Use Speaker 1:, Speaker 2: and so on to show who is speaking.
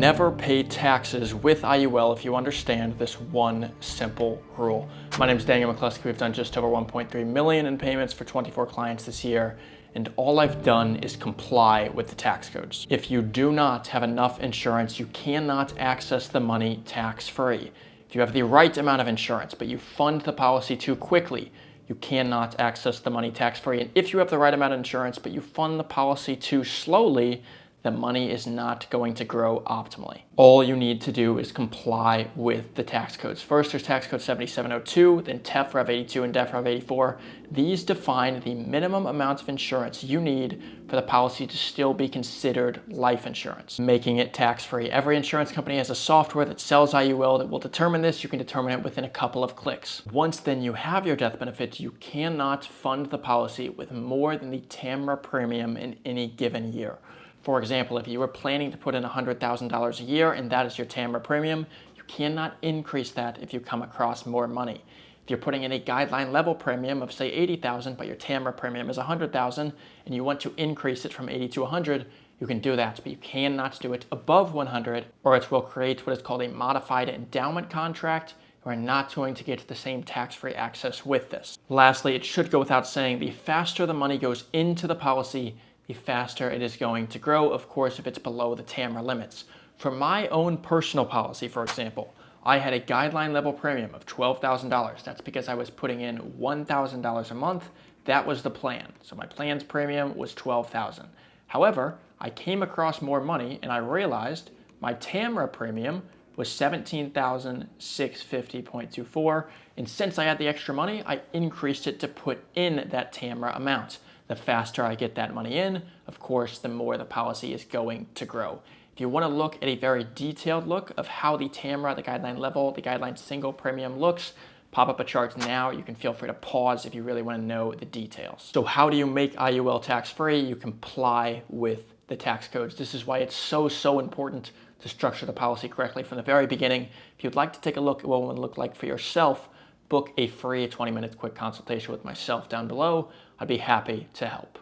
Speaker 1: never pay taxes with IUL if you understand this one simple rule. My name is Daniel McCluskey. We've done just over 1.3 million in payments for 24 clients this year, and all I've done is comply with the tax codes. If you do not have enough insurance, you cannot access the money tax-free. If you have the right amount of insurance, but you fund the policy too quickly, you cannot access the money tax-free. And if you have the right amount of insurance, but you fund the policy too slowly, the money is not going to grow optimally. All you need to do is comply with the tax codes. First, there's tax code 7702, then TEF Rev 82 and DEF Rev 84. These define the minimum amount of insurance you need for the policy to still be considered life insurance, making it tax-free. Every insurance company has a software that sells IUL that will determine this. You can determine it within a couple of clicks. Once then you have your death benefit, you cannot fund the policy with more than the TAMRA premium in any given year. For example, if you were planning to put in $100,000 a year and that is your TAMRA premium, you cannot increase that if you come across more money. If you're putting in a guideline level premium of say $80,000, but your TAMRA premium is $100,000 and you want to increase it from 80 to 100, you can do that, but you cannot do it above 100 or it will create what is called a Modified Endowment Contract. We're not going to get the same tax-free access with this. Lastly, it should go without saying, the faster the money goes into the policy, the faster it is going to grow, of course, if it's below the TAMRA limits. For my own personal policy, for example, I had a guideline level premium of $12,000. That's because I was putting in $1,000 a month. That was the plan. So my plan's premium was $12,000. However, I came across more money and I realized my TAMRA premium was $17,650.24. And since I had the extra money, I increased it to put in that TAMRA amount. The faster I get that money in, of course, the more the policy is going to grow. If you want to look at a very detailed look of how the TAMRA, the guideline level, the guideline single premium looks, pop up a chart now. You can feel free to pause if you really want to know the details. So how do you make IUL tax-free? You comply with the tax codes. This is why it's so important to structure the policy correctly from the very beginning. If you'd like to take a look at what it would look like for yourself, book a free 20-minute quick consultation with myself down below. I'd be happy to help.